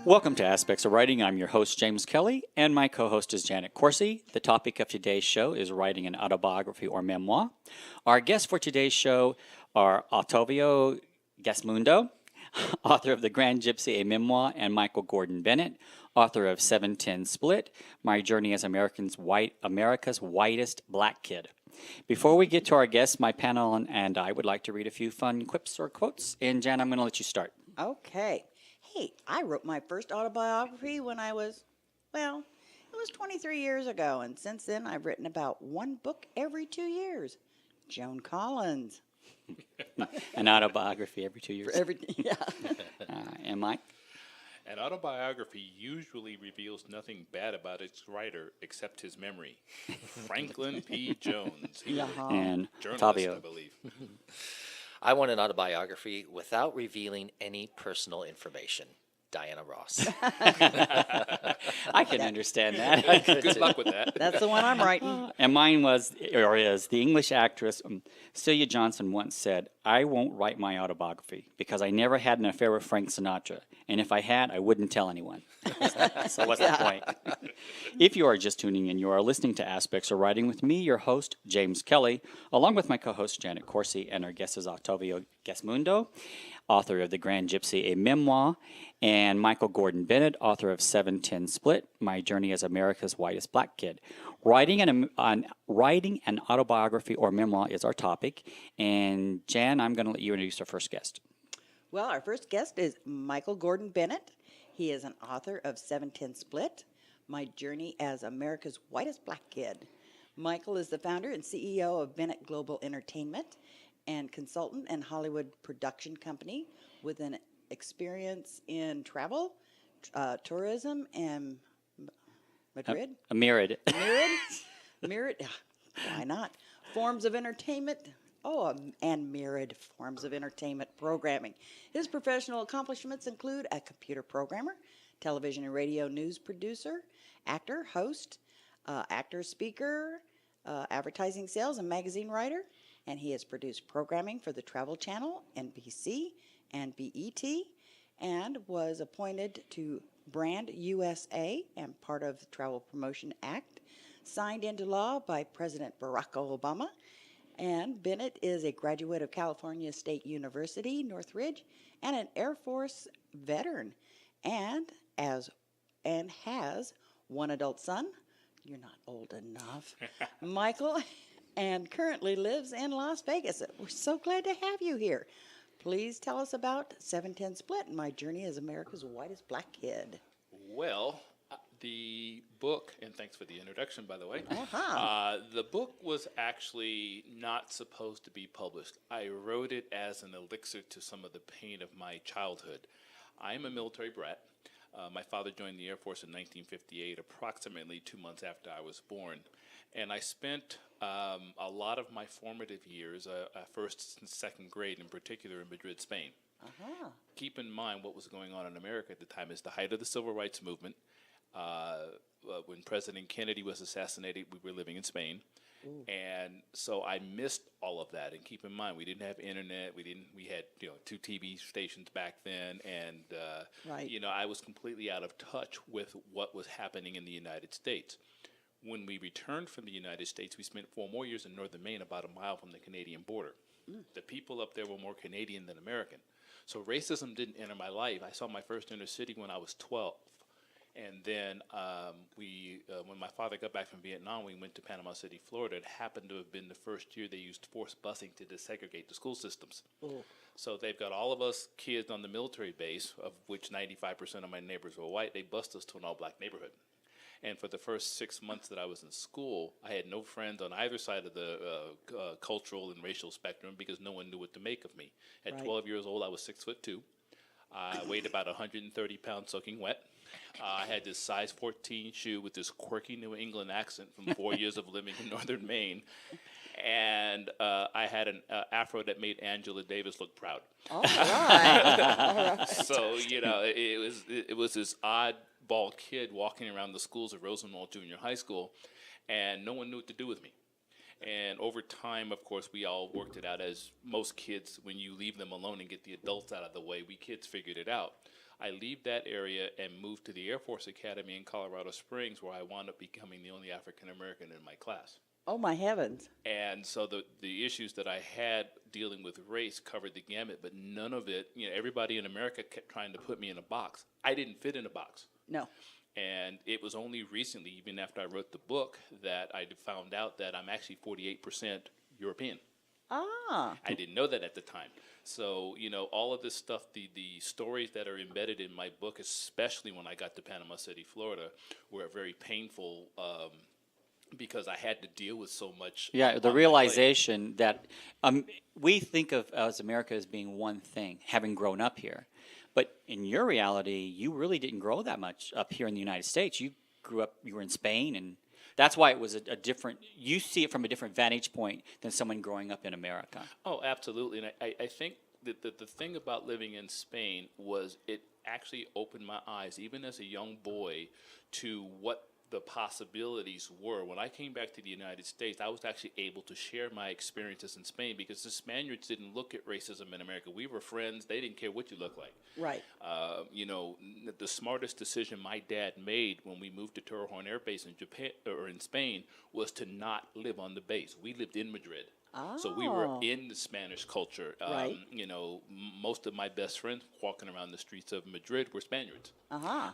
Welcome to Aspects of Writing. I'm your host, James Kelly, and my co-host is Janet Corsi. The topic of today's show is writing an autobiography or memoir. Our guests for today's show are Ottavio Gesmundo, author of The Grand Gypsy, a memoir, and Michael Gordon Bennett, author of 710 Split, My Journey as America's Whitest Black Kid. Before we get to our guests, my panel and I would like to read a few fun quips or quotes. And Jan, I'm going to let you start. Okay. Hey, I wrote my first autobiography when I was, it was 23 years ago. And since then, I've written about one book every 2 years. Joan Collins. An autobiography every 2 years. Yeah. And Mike? An autobiography usually reveals nothing bad about its writer except his memory. Franklin P. Jones. He was a And journalist, Ottavio. I believe. I want an autobiography without revealing any personal information. Diana Ross. I can understand that. Good luck with that. That's the one I'm writing. And mine was, or is, the English actress Celia Johnson once said, "I won't write my autobiography because I never had an affair with Frank Sinatra. And if I had, I wouldn't tell anyone." So what's the point? If you are just tuning in, you are listening to Aspects of Writing with me, your host, James Kelly, along with my co-host, Janet Corsi, and our guest is Ottavio Gesmundo, author of The Grand Gypsy, a memoir, and Michael Gordon Bennett, author of 710 Split, My Journey as America's Whitest Black Kid. Writing an autobiography or memoir is our topic. And Jan, I'm going to let you introduce our first guest. Well, our first guest is Michael Gordon Bennett. He is an author of 710 Split, My Journey as America's Whitest Black Kid. Michael is the founder and CEO of Bennett Global Entertainment and consultant and Hollywood production company with an experience in travel, tourism, and Madrid. Mirrored. Mirrored, why not? Forms of entertainment. And myriad forms of entertainment programming. His professional accomplishments include a computer programmer, television and radio news producer, actor, host, actor, speaker, advertising sales, and magazine writer. And he has produced programming for the Travel Channel, NBC, and BET, and was appointed to Brand USA and part of the Travel Promotion Act, signed into law by President Barack Obama. And Bennett is a graduate of California State University, Northridge, and an Air Force veteran, and has one adult son. You're not old enough, Michael, and currently lives in Las Vegas. We're so glad to have you here. Please tell us about 710 Split, My Journey as America's Whitest Black Kid. Well, the book, and thanks for the introduction, by the way. The book was actually not supposed to be published. I wrote it as an elixir to some of the pain of my childhood. I'm a military brat. My father joined the Air Force in 1958, approximately 2 months after I was born. And I spent a lot of my formative years, first and second grade in particular, in Madrid, Spain. Keep in mind what was going on in America at the time is the height of the Civil Rights Movement. When President Kennedy was assassinated, we were living in Spain. Ooh. And so I missed all of that. And keep in mind, we didn't have internet. We had 2 TV stations back then, and I was completely out of touch with what was happening in the United States. When we returned from the United States, we spent 4 more years in northern Maine, about a mile from the Canadian border. The people up there were more Canadian than American. So racism didn't enter my life. I saw my first inner city when I was 12. And then when my father got back from Vietnam, we went to Panama City, Florida. It happened to have been the first year they used forced busing to desegregate the school systems. Ooh. So they've got all of us kids on the military base, of which 95% of my neighbors were white. They bused us to an all-black neighborhood. And for the first 6 months that I was in school, I had no friends on either side of the cultural and racial spectrum because no one knew what to make of me. At 12 years old, I was 6'2". I weighed about 130 pounds soaking wet. I had this size 14 shoe with this quirky New England accent from 4 years of living in northern Maine. And I had an afro that made Angela Davis look proud. All right. So, it was this oddball kid walking around the schools of Rosenwald Junior High School, and no one knew what to do with me. And over time, of course, we all worked it out, as most kids, when you leave them alone and get the adults out of the way, we kids figured it out. I leave that area and move to the Air Force Academy in Colorado Springs, where I wound up becoming the only African American in my class. Oh, my heavens. And so the issues that I had dealing with race covered the gamut, but none of it, everybody in America kept trying to put me in a box. I didn't fit in a box. No. And it was only recently, even after I wrote the book, that I found out that I'm actually 48% European. Ah. I didn't know that at the time. So, all of this stuff, the stories that are embedded in my book, especially when I got to Panama City, Florida, were very painful because I had to deal with so much. Yeah, the on my realization that we think of as America as being one thing, having grown up here. But in your reality, you really didn't grow that much up here in the United States. You grew up, you were in Spain, and that's why it was a different, you see it from a different vantage point than someone growing up in America. Oh, absolutely. And I think that the thing about living in Spain was it actually opened my eyes, even as a young boy, to what the possibilities were. When I came back to the United States, I was actually able to share my experiences in Spain because the Spaniards didn't look at racism in America. We were friends. They didn't care what you looked like. Right. The smartest decision my dad made when we moved to Torrejon Air Base in Japan or in Spain was to not live on the base. We lived in Madrid. So we were in the Spanish culture. Right. Most of my best friends walking around the streets of Madrid were Spaniards.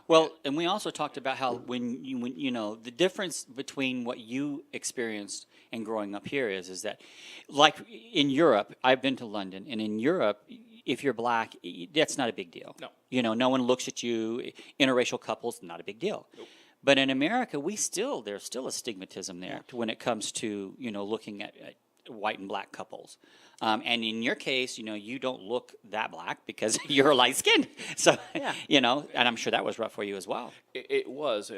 Well, and we also talked about how when the difference between what you experienced and growing up here is that, like in Europe, I've been to London, and in Europe, if you're black, that's not a big deal. No. No one looks at you. Interracial couples, not a big deal. Nope. But in America, there's still a stigmatism there when it comes to looking at white and black couples. And in your case, you don't look that black because you're light skinned. So, and I'm sure that was rough for you as well. It was.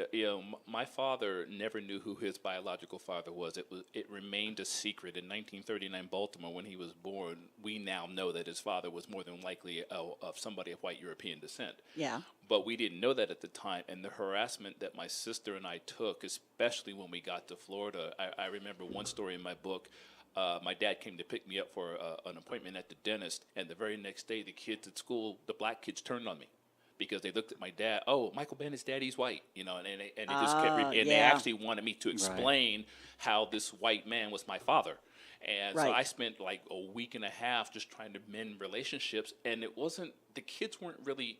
My father never knew who his biological father was. It remained a secret. In 1939 Baltimore, when he was born, we now know that his father was more than likely of somebody of white European descent. Yeah. But we didn't know that at the time. And the harassment that my sister and I took, especially when we got to Florida, I remember one story in my book. My dad came to pick me up for an appointment at the dentist, and the very next day, the kids at school, the black kids, turned on me because they looked at my dad. Oh, Michael Bennett's daddy's white, and they just kept, they actually wanted me to explain how this white man was my father. And so I spent like a week and a half just trying to mend relationships, and the kids weren't really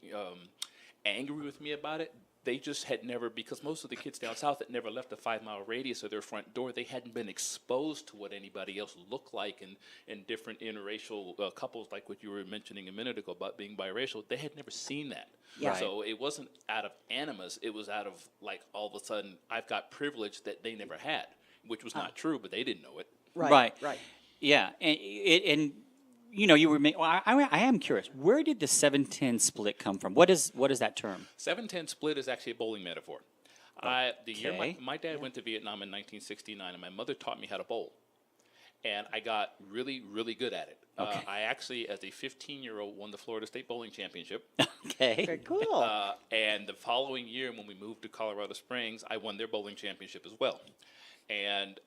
angry with me about it. They just had never, because most of the kids down south had never left a 5-mile radius of their front door. They hadn't been exposed to what anybody else looked like in different interracial couples, like what you were mentioning a minute ago about being biracial. They had never seen that. Yeah. Right. So it wasn't out of animus. It was out of, like, all of a sudden, I've got privilege that they never had, which was not true, but they didn't know it. Right. Yeah, and you were. I am curious. Where did the 7-10 split come from? What is that term? 7-10 split is actually a bowling metaphor. The year my dad went to Vietnam in 1969, and my mother taught me how to bowl, and I got really, really good at it. I actually, as a 15-year-old, won the Florida State Bowling Championship. Okay, very cool. And the following year, when we moved to Colorado Springs, I won their bowling championship as well. And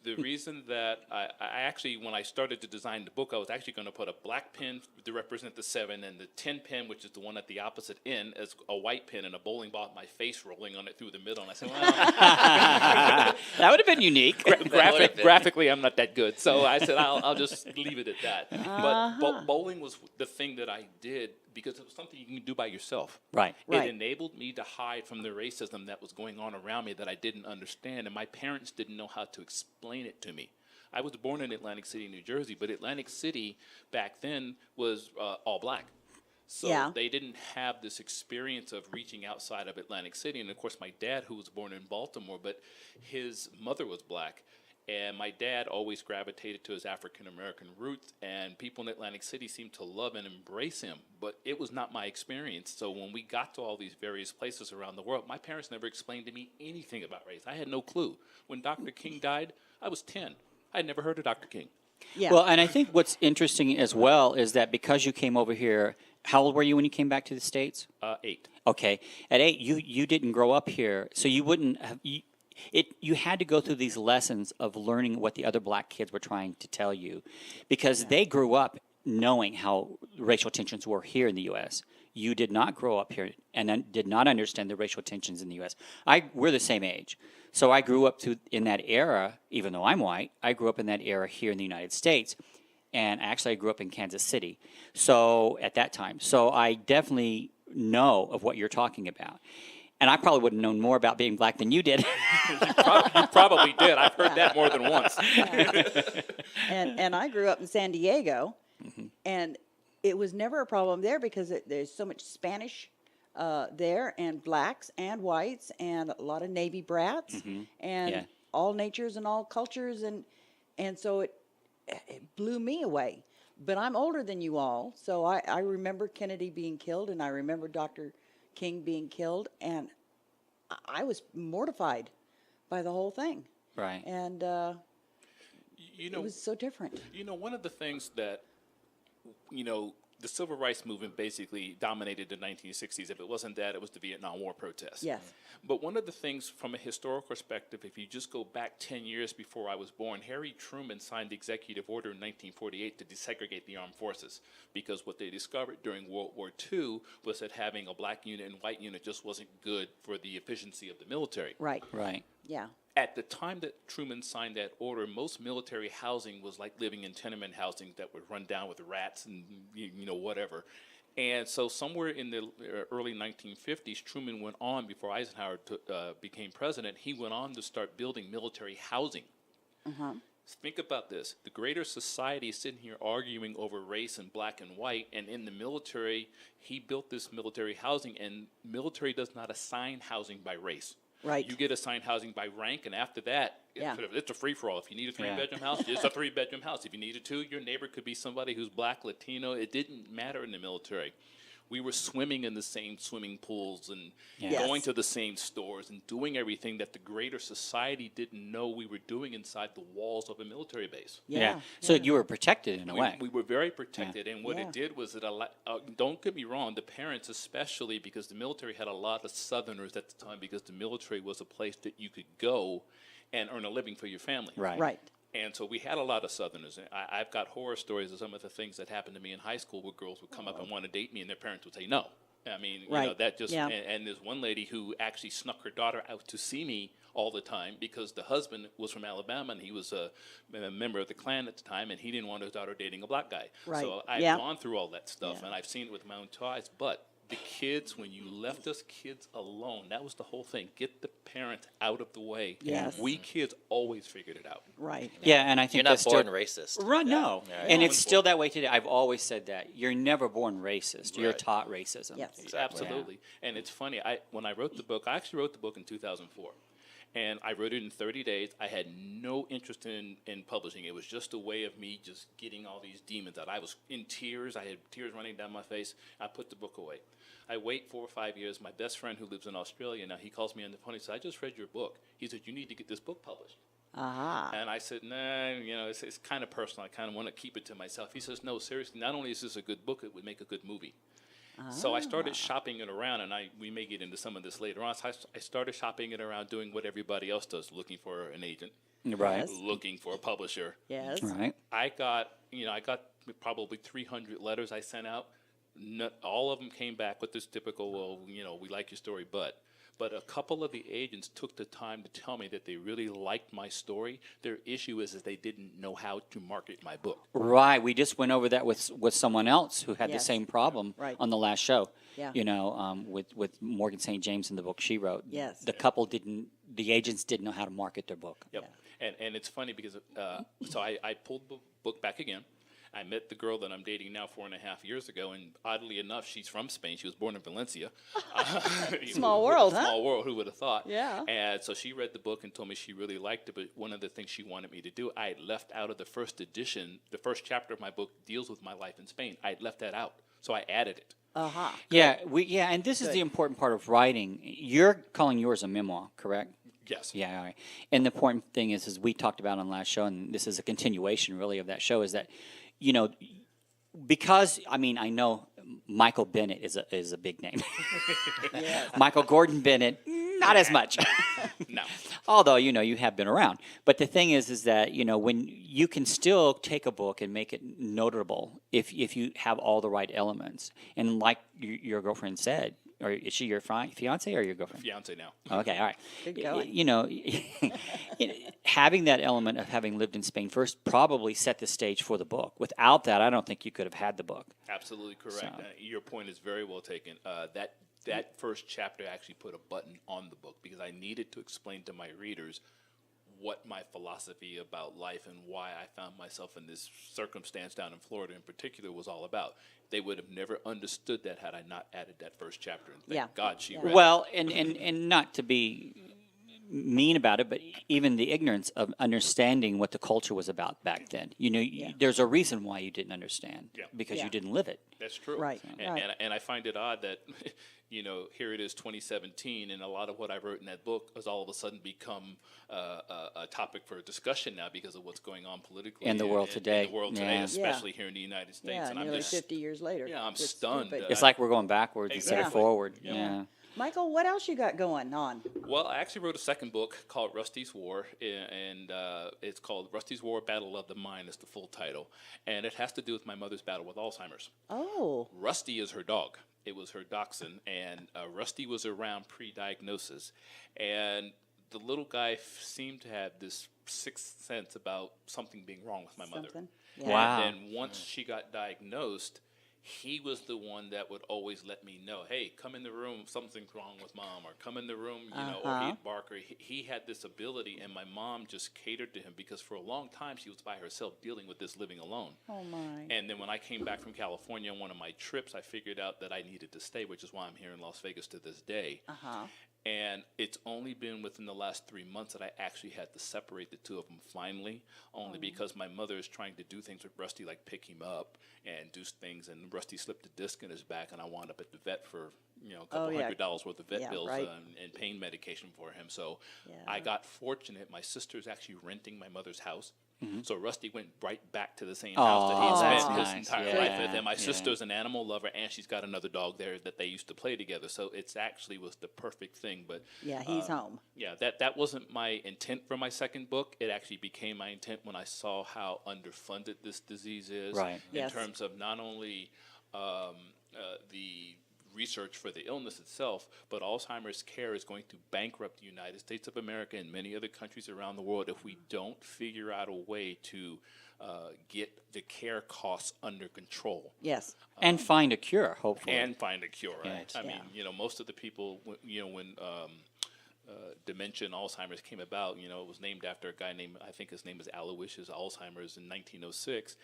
the reason that I actually, when I started to design the book, I was actually going to put a black pin to represent the 7 and the 10 pin, which is the one at the opposite end, as a white pin and a bowling ball with my face rolling on it through the middle. And I said, well, that would have been unique. Graphically, I'm not that good. So I said, I'll just leave it at that. But bowling was the thing that I did because it was something you can do by yourself. Right. It enabled me to hide from the racism that was going on around me that I didn't understand, and my parents didn't know how to explain it to me. I was born in Atlantic City, New Jersey, but Atlantic City back then was all black. So they didn't have this experience of reaching outside of Atlantic City. And, of course, my dad, who was born in Baltimore, but his mother was black. And my dad always gravitated to his African-American roots, and people in Atlantic City seemed to love and embrace him. But it was not my experience. So when we got to all these various places around the world, my parents never explained to me anything about race. I had no clue. When Dr. King died, I was 10. I had never heard of Dr. King. Yeah. Well, and I think what's interesting as well is that because you came over here, how old were you when you came back to the States? 8. Okay. At 8, you didn't grow up here, so you wouldn't have... You had to go through these lessons of learning what the other black kids were trying to tell you because they grew up knowing how racial tensions were here in the U.S. you did not grow up here and did not understand the racial tensions in the U.S. We're the same age. So I grew up in that era, even though I'm white, I grew up in that era here in the United States. And actually, I grew up in Kansas City. So at that time. So I definitely know of what you're talking about. And I probably would have known more about being black than you did. You probably did. I've heard that more than once. And I grew up in San Diego, and it was never a problem there because there's so much Spanish there, and blacks and whites, and a lot of Navy brats, and all natures and all cultures, and so it blew me away. But I'm older than you all, so I remember Kennedy being killed, and I remember Dr. King being killed, and I was mortified by the whole thing. Right. And You know, it was so different. You know, one of the things that, the civil rights movement basically dominated the 1960s. If it wasn't that, it was the Vietnam War protests. Yes. But one of the things from a historical perspective, if you just go back 10 years before I was born, Harry Truman signed the executive order in 1948 to desegregate the armed forces, because what they discovered during World War II was that having a black unit and white unit just wasn't good for the efficiency of the military. Right. Right. Yeah. At the time that Truman signed that order, most military housing was like living in tenement housing that would run down with rats and whatever. And so somewhere in the early 1950s, Truman went on, before Eisenhower became president, he went on to start building military housing. Think about this. The greater society is sitting here arguing over race and black and white, and in the military, he built this military housing, and military does not assign housing by race. Right. You get assigned housing by rank, and after that, it's a free-for-all. If you need a three-bedroom house, it's a three-bedroom house. If you need a two, your neighbor could be somebody who's black, Latino. It didn't matter in the military. We were swimming in the same swimming pools and going to the same stores and doing everything that the greater society didn't know we were doing inside the walls of a military base. Yeah. So you were protected in a way. We were very protected, and what it did was don't get me wrong, the parents especially, because the military had a lot of Southerners at the time, because the military was a place that you could go and earn a living for your family. Right. Right. And so we had a lot of Southerners. I've got horror stories of some of the things that happened to me in high school, where girls would come up and want to date me, and their parents would say no. I mean, that just, and there's one lady who actually snuck her daughter out to see me all the time, because the husband was from Alabama, and he was a member of the Klan at the time, and he didn't want his daughter dating a black guy. Right. So I've gone through all that stuff, and I've seen it with my own two eyes. But the kids, when you left us kids alone, that was the whole thing. Get the parents out of the way. Yes. We kids always figured it out. Right. Yeah, and I think You're not that's born still, racist. Right, no. Yeah. And it's still that way today. I've always said that. You're never born racist. You're Right. taught racism. Yes. Exactly. Absolutely. And it's funny, when I wrote the book, I actually wrote the book in 2004. And I wrote it in 30 days. I had no interest in publishing. It was just a way of me just getting all these demons out. I was in tears. I had tears running down my face. I put the book away. I wait 4 or 5 years. My best friend, who lives in Australia now, he calls me on the phone. He said, "I just read your book." He said, "You need to get this book published." And I said, "Nah, it's kind of personal. I kind of want to keep it to myself." He says, "No, seriously, not only is this a good book, it would make a good movie." So I started shopping it around, and we may get into some of this later on. So I started shopping it around, doing what everybody else does, looking for an agent, Right. Yes. looking for a publisher. Yes. Right. I got probably 300 letters I sent out. Not all of them came back with this typical, "Well, we like your story," but a couple of the agents took the time to tell me that they really liked my story. Their issue is that they didn't know how to market my book. Right. We just went over that with someone else who had the Yes. same problem Right. on the last show. Yeah. With Morgan St. James in the book she wrote. Yes. The agents didn't know how to market their book. Yep. And it's funny because so I pulled the book back again. I met the girl that I'm dating now 4.5 years ago, and oddly enough, she's from Spain. She was born in Valencia. Small world, huh? Small world, who would have thought? Yeah. And so she read the book and told me she really liked it, but one of the things she wanted me to do, I had left out of the first edition, the first chapter of my book deals with my life in Spain. I had left that out, so I added it. Yeah. And this is the important part of writing. You're calling yours a memoir, correct? Yes. Yeah, all right. And the important thing is we talked about on the last show, and this is a continuation really of that show, is that, because, I know Michael Bennett is a big name. Michael Gordon Bennett, Not as much. No. Although, you have been around. But the thing is that, when you can still take a book and make it notable if you have all the right elements. And like your girlfriend said, or is she your fiance or your girlfriend? Fiance now. Okay, all right. Good going. Having that element of having lived in Spain first probably set the stage for the book. Without that, I don't think you could have had the book. Absolutely correct. So- Your point is very well taken. That first chapter actually put a button on the book because I needed to explain to my readers what my philosophy about life and why I found myself in this circumstance down in Florida in particular was all about. They would have never understood that had I not added that first chapter. And thank Yeah. God she Yeah. read it. Well, and not to be mean about it, but even the ignorance of understanding what the culture was about back then. There's a reason why you didn't understand because Yeah. you didn't live it. That's true. Right, And, right. and I find it odd that, here it is 2017, and a lot of what I wrote in that book has all of a sudden become a topic for discussion now because of what's going on politically In the world in today. the world Yeah. today, Yeah. especially here in the United States. Yeah, and I'm nearly just 50 years later. Yeah, I'm It's stunned. stupid. It's like we're going backwards instead of Exactly. forward. Yeah. Yeah. Michael, what else you got going on? Well, I actually wrote a second book called Rusty's War, and it's called Rusty's War: Battle of the Mind. Is the full title, and it has to do with my mother's battle with Alzheimer's. Oh, Rusty is her dog. It was her dachshund, and Rusty was around pre-diagnosis, and the little guy seemed to have this sixth sense about something being wrong with my mother. something. Yeah. Wow. And then once she got diagnosed, he was the one that would always let me know, hey, come in the room, something's wrong with mom, or come in the room, or he'd bark, or he had this ability, and my mom just catered to him because for a long time she was by herself dealing with this living alone. Oh my. And then when I came back from California on one of my trips, I figured out that I needed to stay, which is why I'm here in Las Vegas to this day. And it's only been within the last 3 months that I actually had to separate the two of them finally, only because my mother is trying to do things with Rusty, like pick him up and do things, and Rusty slipped a disc in his back, and I wound up at the vet for a couple yeah. $100 worth of vet Yeah, bills right. and pain medication for him. So Yeah. I got fortunate. My sister's actually renting my mother's house. So Rusty went right back to the same house that Oh, he'd that's spent his nice. entire life with. Yeah, And my yeah. sister's an animal lover, and she's got another dog there that they used to play together. So it's actually was the perfect thing. But Yeah, he's home. yeah, that wasn't my intent for my second book. It actually became my intent when I saw how underfunded this disease is. Right. In Yes. terms of not only the research for the illness itself, but Alzheimer's care is going to bankrupt the United States of America and many other countries around the world if we don't figure out a way to get the care costs under control. Yes. And find a cure, hopefully. And find a cure, right? Right. I mean, most of the people, when dementia and Alzheimer's came about, it was named after a guy named, I think his name is Aloysius Alzheimer's in 1906.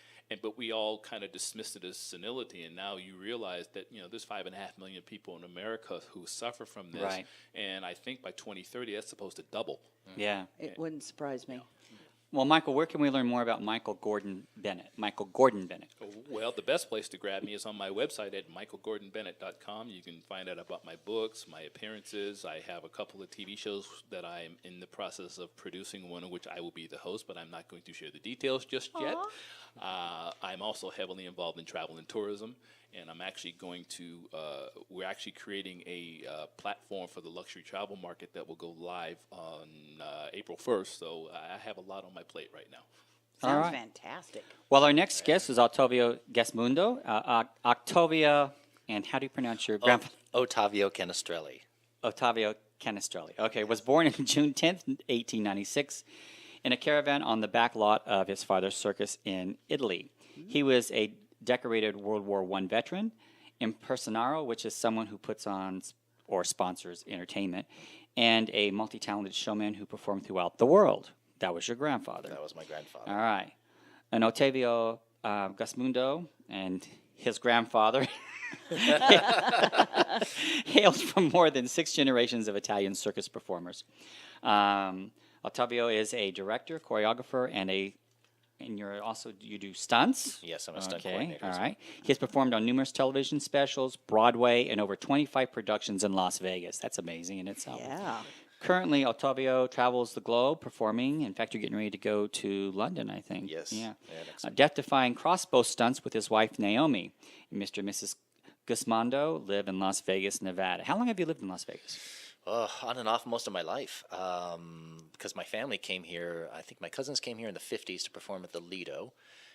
But we all kind of dismissed it as senility. And now you realize that, there's 5.5 million people in America who suffer from this. Right. And I think by 2030, that's supposed to double. Yeah. It wouldn't surprise me. Well, Michael, where can we learn more about Michael Gordon Bennett? Michael Gordon Bennett. Well, the best place to grab me is on my website at michaelgordonbennett.com. You can find out about my books, my appearances. I have a couple of TV shows that I'm in the process of producing, one of which I will be the host, but I'm not going to share the details just yet. I'm also heavily involved in travel and tourism, and I'm actually we're actually creating a platform for the luxury travel market that will go live on April 1st. So I have a lot on my plate right now. All Sounds right. fantastic. Well, our next guest is Ottavio Gesmundo. Octavia, and how do you pronounce your grandfather? Ottavio Canestrelli. Ottavio Canestrelli. Okay, was born on June 10th, 1896, in a caravan on the back lot of his father's circus in Italy. He was a decorated World War I veteran, impersonario, which is someone who puts on or sponsors entertainment, and a multi-talented showman who performed throughout the world. That was your grandfather. That was my grandfather. All right. And Ottavio Gesmundo and his grandfather hailed from more than 6 generations of Italian circus performers. Ottavio is a director, choreographer, and you do stunts? Yes, I'm a stunt Okay, coordinator. all as well. right. He has performed on numerous television specials, Broadway, and over 25 productions in Las Vegas. That's amazing in itself. Yeah. Currently, Ottavio travels the globe performing. In fact, you're getting ready to go to London, I think. Yes. Yeah. next week. Death-defying crossbow stunts with his wife, Naomi. Mr. and Mrs. Gesmundo live in Las Vegas, Nevada. How long have you lived in Las Vegas? On and off most of my life, because my family came here. I think my cousins came here in the '50s to perform at the Lido,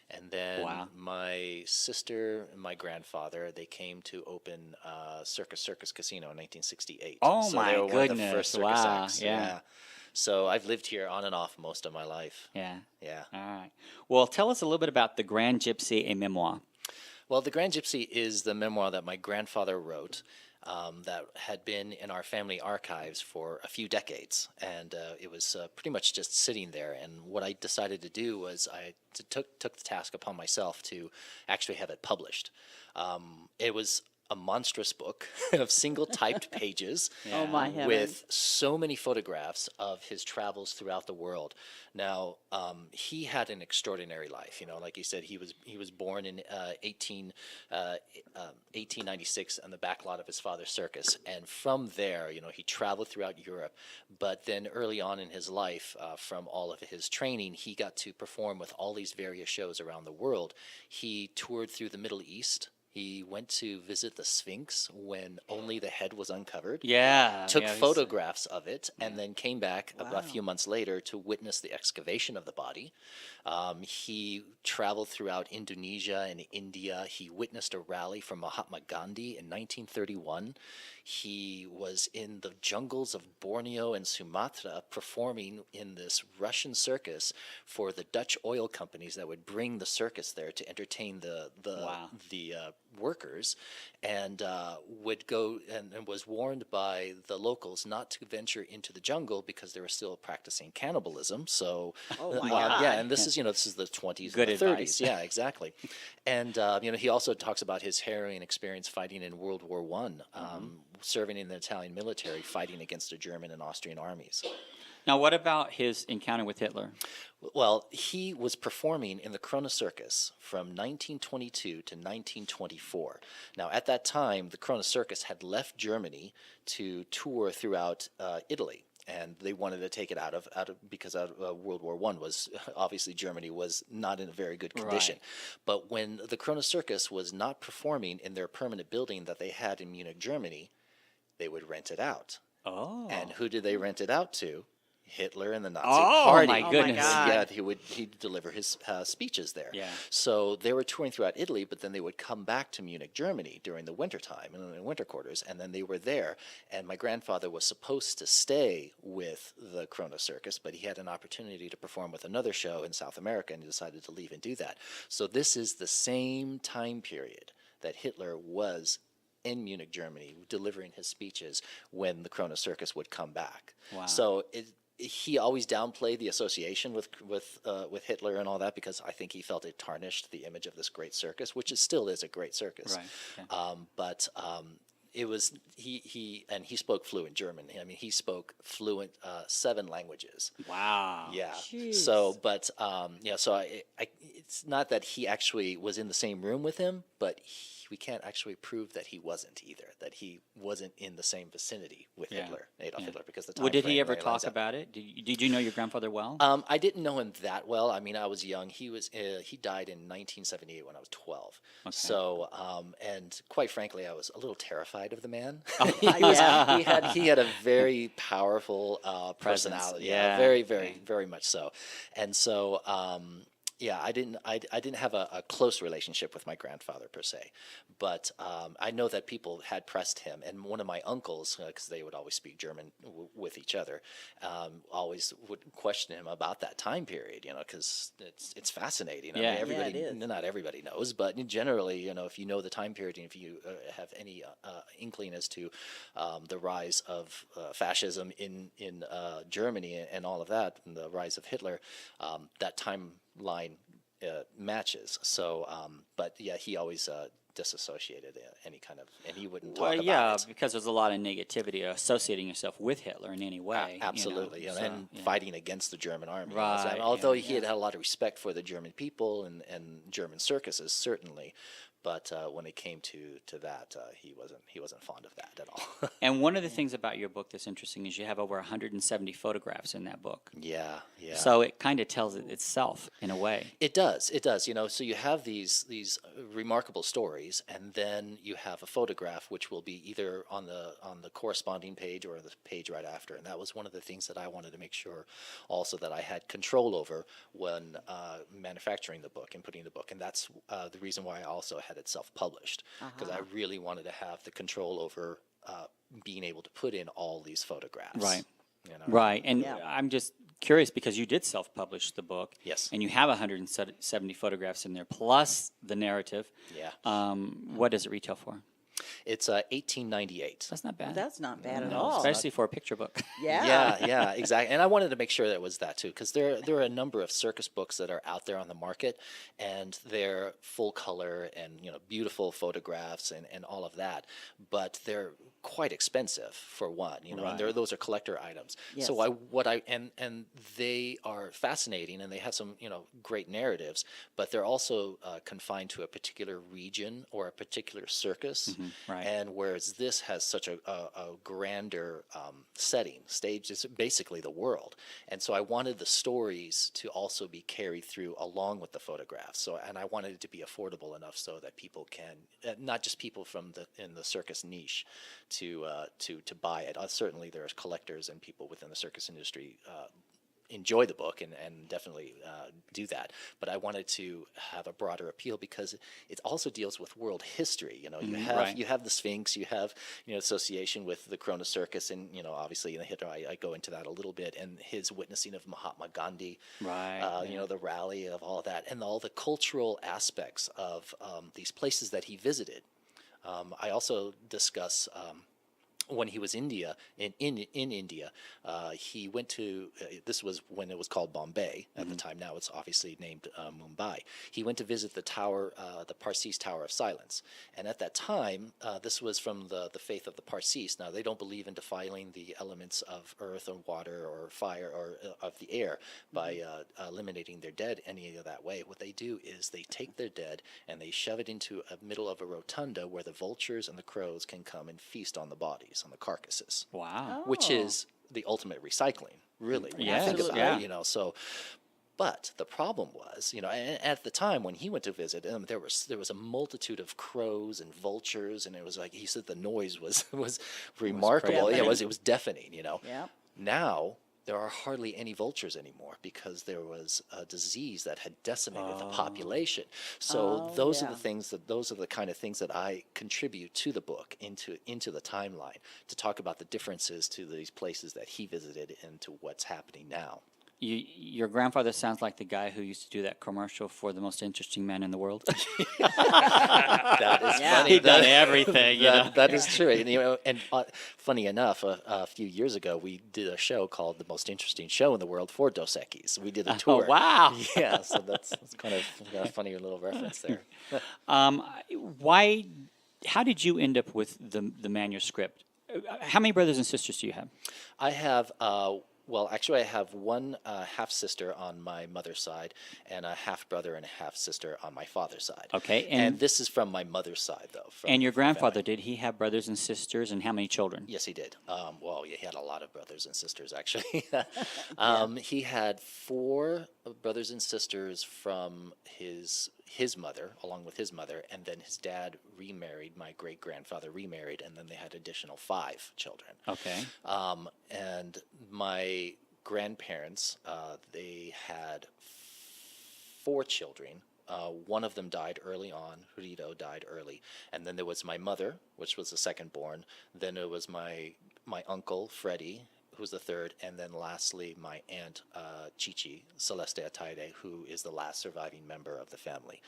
and then Wow. my sister and my grandfather, they came to open Circus Casino in 1968. Oh, so my they were one of the goodness. first circus Wow, acts. yeah. So I've lived here on and off most of my life. Yeah. Yeah. All right. Well, tell us a little bit about The Grand Gypsy, a memoir. Well, The Grand Gypsy is the memoir that my grandfather wrote, that had been in our family archives for a few decades. And it was pretty much just sitting there. And what I decided to do was took the task upon myself to actually have it published. It was a monstrous book of single typed pages Oh, my heavens. with so many photographs of his travels throughout the world. Now, he had an extraordinary life. Like you said, he was born in 1896 on the back lot of his father's circus, and from there, he traveled throughout Europe. But then, early on in his life, from all of his training, he got to perform with all these various shows around the world. He toured through the Middle East. He went to visit the Sphinx when only the head was uncovered. Yeah. Took yeah, photographs of it, and then came back a Wow. few months later to witness the excavation of the body. He traveled throughout Indonesia and India. He witnessed a rally for Mahatma Gandhi in 1931. He was in the jungles of Borneo and Sumatra performing in this Russian circus for the Dutch oil companies that would bring the circus there to entertain the Wow. workers, and would go and was warned by the locals not to venture into the jungle because they were still practicing cannibalism. So, Oh, my God. yeah, and this is the 20s Good and the 30s. advice. Yeah, exactly. And he also talks about his harrowing experience fighting in World War One, serving in the Italian military, fighting against the German and Austrian armies. Now, what about his encounter with Hitler? Well, he was performing in the Krone Circus from 1922 to 1924. Now, at that time, the Krone Circus had left Germany to tour throughout Italy, and they wanted to take it out of because World War I was obviously Germany was not in a very good condition. Right. But when the Krone Circus was not performing in their permanent building that they had in Munich, Germany, they would rent it out. Oh. And who did they rent it out to? Hitler and the Nazi Oh, Party. my goodness. Yeah, he'd deliver his speeches there. Yeah. So they were touring throughout Italy, but then they would come back to Munich, Germany during the wintertime, in the winter quarters, and then they were there. And my grandfather was supposed to stay with the Krone Circus, but he had an opportunity to perform with another show in South America, and he decided to leave and do that. So this is the same time period that Hitler was in Munich, Germany, delivering his speeches when the Krone Circus would come back. Wow. So he always downplayed the association with Hitler and all that because I think he felt it tarnished the image of this great circus, which still is a great circus. Right. Okay. But it was he spoke fluent German. I mean, he spoke fluent 7 languages. Wow. Yeah. Jeez. So, but so it's not that he actually was in the same room with him, but we can't actually prove that he wasn't either. That he wasn't in the same vicinity with Yeah. Adolf Yeah. Hitler, because the time Well, did frame he ever really talk lines up. about it? Did you know your grandfather well? I didn't know him that well. I mean, I was young. He died in 1978 when I was 12. Okay. So, and quite frankly, I was a little terrified of the man. Yeah. He had a very powerful personality. Yeah. Very, very, very much so. And so, I didn't have a close relationship with my grandfather per se, but I know that people had pressed him, and one of my uncles, because they would always speak German with each other, always would question him about that time period, because it's fascinating. I Yeah. mean, everybody, Yeah, it is. not everybody knows, but generally, if you know the time period, and if you have any inkling as to the rise of fascism in Germany and all of that, and the rise of Hitler, that timeline matches. So, but yeah, he always disassociated any kind of, and he wouldn't talk Well, about yeah, it. because there's a lot of negativity associating yourself with Hitler in any way. Absolutely, so, and yeah. fighting against the German army. Right, Although yeah, he had a lot of respect for the German people and German circuses, certainly, But when it came to that, he wasn't fond of that at all. And one of the things about your book that's interesting is you have over 170 photographs in that book. Yeah, yeah. So it kind of tells it itself in a way. It does. It does. So you have these remarkable stories, and then you have a photograph, which will be either on the corresponding page or the page right after. And that was one of the things that I wanted to make sure, also that I had control over when manufacturing the book and putting the book. And that's the reason why I also had it self-published, because I really wanted to have the control over being able to put in all these photographs. Right. You know? Right. And Yeah. I'm just curious because you did self-publish the book. Yes. And you have 170 photographs in there, plus the narrative. Yeah. What does it retail for? It's $18.98. That's not bad. That's not bad at No, all. especially for a picture book. Yeah. Yeah, exactly. And I wanted to make sure that it was that too, because there are a number of circus books that are out there on the market, and they're full color and beautiful photographs and all of that, but they're quite expensive for one. And those are collector items. Yes. So and they are fascinating, and they have some great narratives, but they're also confined to a particular region or a particular circus. Right. And whereas this has such a grander setting, stage, it's basically the world. And so I wanted the stories to also be carried through along with the photographs. And I wanted it to be affordable enough so that people can, not just people in the circus niche, to buy it. Certainly there's collectors and people within the circus industry enjoy the book and definitely do that. But I wanted to have a broader appeal because it also deals with world history. You have the Sphinx, you have association with the Krona Circus, and obviously in the hit I go into that a little bit, and his witnessing of Mahatma Gandhi, the rally of all that, and all the cultural aspects of these places that he visited. I also discuss. When he was in India, he went to, this was when it was called Bombay at the time. Now it's obviously named Mumbai. He went to visit the tower, the Parsis Tower of Silence. And at that time, this was from the faith of the Parsis. Now, they don't believe in defiling the elements of earth or water or fire or of the air by eliminating their dead any of that way. What they do is they take their dead and they shove it into a middle of a rotunda where the vultures and the crows can come and feast on the bodies, on the carcasses. Wow. Which is the ultimate recycling, really, when you Yes, think about yeah. it, so. But the problem was, and at the time when he went to visit, there was a multitude of crows and vultures, and it was like he said the noise was remarkable. crazy. It was deafening. Yeah. Now there are hardly any vultures anymore because there was a disease that had decimated the population. So those are the kind of things that I contribute to the book, into the timeline, to talk about the differences to these places that he visited and to what's happening now. Your grandfather sounds like the guy who used to do that commercial for the most interesting man in the world. That is funny. He done everything. That is true. And funny enough, a few years ago, we did a show called The Most Interesting Show in the World for Dos Equis. We did a tour. Oh, wow. Yeah, so that's kind of a funny little reference there. How did you end up with the manuscript? How many brothers and sisters do you have? I have actually, I have one half-sister on my mother's side and a half-brother and a half-sister on my father's side. Okay, and this is from my mother's side, though. And your grandfather, did he have brothers and sisters, and how many children? Yes, he did. He had a lot of brothers and sisters, actually. He had 4 brothers and sisters from his mother, along with his mother, and then his dad remarried, my great-grandfather remarried, and then they had additional 5 children. Okay. And my grandparents, they had 4 children. One of them died early on. Rito died early. And then there was my mother, which was the second born. Then it was my uncle, Freddie, who was the third. And then lastly, my aunt, Chichi, Celeste Ataide, who is the last surviving member of the family.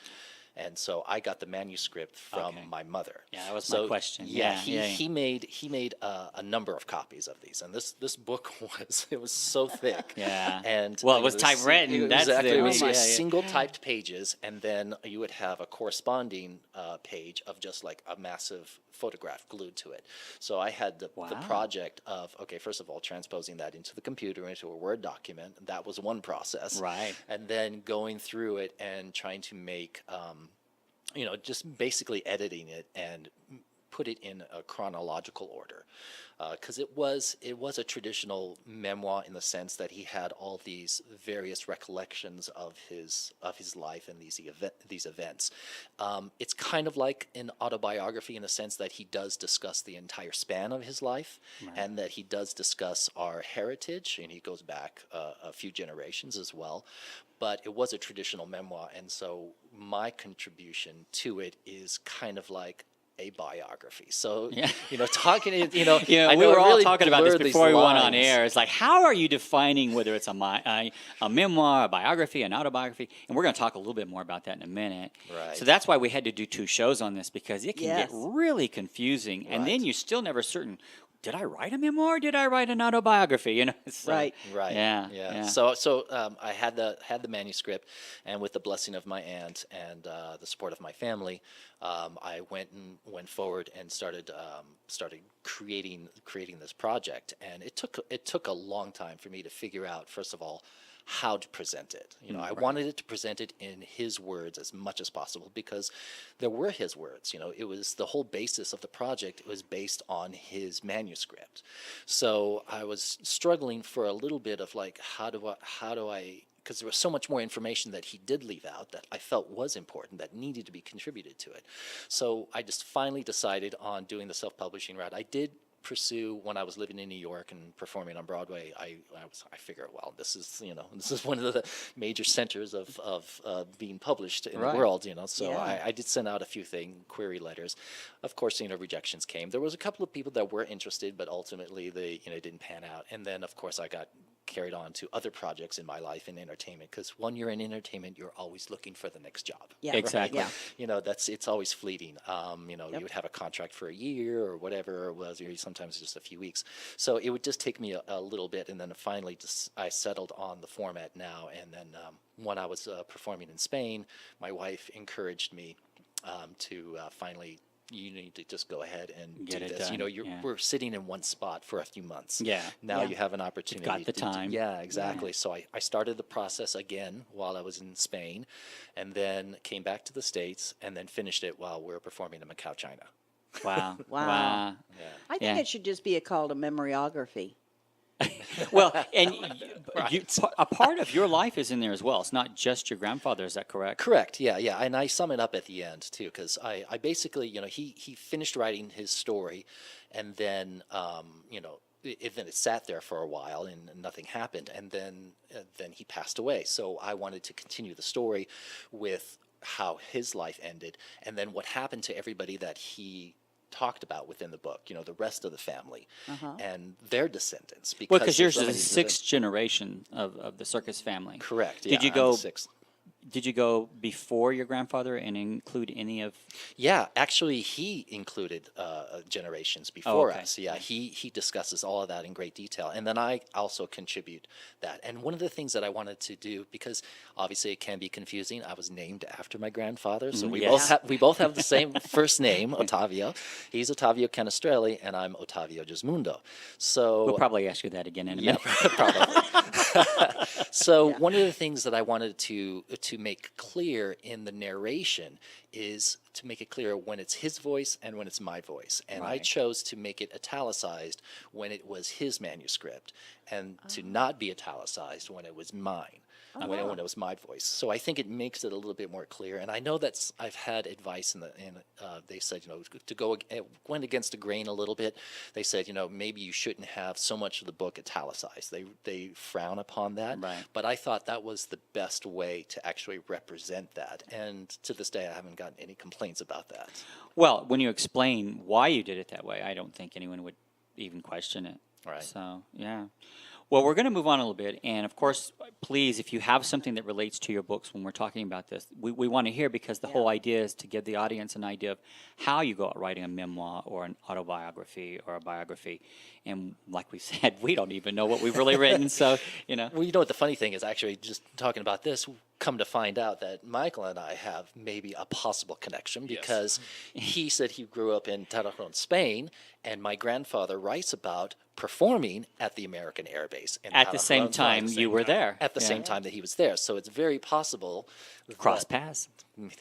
And so I got the manuscript from my mother. Yeah, that was my question. He made a number of copies of these, and this book was so thick. Yeah. And it was typewritten. That's exactly. It was yeah. single typed pages, and then you would have a corresponding page of just like a massive photograph glued to it. So I had the project of first of all, transposing that into the computer into a Word document. That was one process. Right. And then going through it and trying to make just basically editing it and put it in a chronological order, because it was a traditional memoir in the sense that he had all these various recollections of his life and these events. It's kind of like an autobiography in the sense that he does discuss the entire span of his life, and that he does discuss our heritage, and he goes back a few generations as well. But it was a traditional memoir, and so my contribution to it is kind of like a biography. So, talking, I we know were it all really talking about this blurred these before we went on lines. air. It's like, how are you defining whether it's a memoir, a biography, an autobiography? And we're going to talk a little bit more about that in a minute. Right. So that's why we had to do 2 shows on this, because it can get Yes. really confusing, and then Right. you're still never certain. Did I write a memoir? Or did I write an autobiography? So, Right. Right. Yeah. So I had the manuscript, and with the blessing of my aunt and the support of my family, I went forward and started creating this project. And it took a long time for me to figure out, first of all, how to present it. I wanted it to present it in his words as much as possible, because there were his words. It was the whole basis of the project. It was based on his manuscript. So I was struggling for a little bit of like, how do I, because there was so much more information that he did leave out that I felt was important, that needed to be contributed to it. So I just finally decided on doing the self-publishing route. I did pursue, when I was living in New York and performing on Broadway, I figured, well, this is one of the major centers of being published in the world, so Yeah. I did send out a few query letters. Of course, rejections came. There was a couple of people that were interested, but ultimately they didn't pan out. And then of course I got carried on to other projects in my life in entertainment, because when you're in entertainment, you're always looking for the next job. Yeah. Exactly. Yeah. It's always fleeting. You would have a contract for a year or whatever it was, or sometimes just a few weeks. So it would just take me a little bit, and then finally I settled on the format now. And then when I was performing in Spain, my wife encouraged me to finally, you need to just go ahead and Get do it this. done. We're sitting in one spot for a few months. Yeah. Now Yeah. you have an opportunity. got the time. Yeah, exactly. So I started the process again while I was in Spain, and then came back to the States, and then finished it while we were performing in Macau, China. Wow. Wow. I think Yeah. it should just be called a memoriography. Well, and a part of your life is in there as well. It's not just your grandfather. Is that correct? Correct. Yeah. And I sum it up at the end too, because I basically, he finished writing his story, and then then it sat there for a while and nothing happened, and then he passed away. So I wanted to continue the story with how his life ended, and then what happened to everybody that he talked about within the book, the rest of the family and their descendants. Well, because yours there's is so the many 6th generation of the circus family. Correct. Did Yeah, you I'm go? the sixth. Did you go before your grandfather and include any of? Yeah, actually, he included generations before okay. us. Yeah, he discusses all of that in great detail, and then I also contribute that. And one of the things that I wanted to do, because obviously it can be confusing, I was named after my grandfather, so yes. we both have the same first name, Ottavio. He's Ottavio Canestrelli, and I'm Ottavio Gesmundo. So We'll probably ask you that again in a yeah, minute. probably. So one of the things that I wanted to make clear in the narration is to make it clear when it's his voice and when it's my voice. And I Right. chose to make it italicized when it was his manuscript, and to not be italicized when it was mine. When it was my voice, so I think it makes it a little bit more clear. And I know I've had advice they said to go went against the grain a little bit. They said maybe you shouldn't have so much of the book italicized. They frown upon that. Right. But I thought that was the best way to actually represent that. And to this day, I haven't gotten any complaints about that. Well, when you explain why you did it that way, I don't think anyone would even question it. Right. So, yeah. Well, we're going to move on a little bit. And, of course, please, if you have something that relates to your books when we're talking about this, we want to hear, because the whole idea is to give the audience an idea of how you go out writing a memoir or an autobiography or a biography. And like we said, we don't even know what we've really written. So, Well, what the funny thing is, actually, just talking about this, come to find out that Michael and I have maybe a possible connection, because he said he grew up in Tarragon, Spain, and my grandfather writes about performing at the American Air Base. place in At the Alan same Malone's time, life. you were there. At the Yeah. same time that he was there. So it's very possible Cross that paths.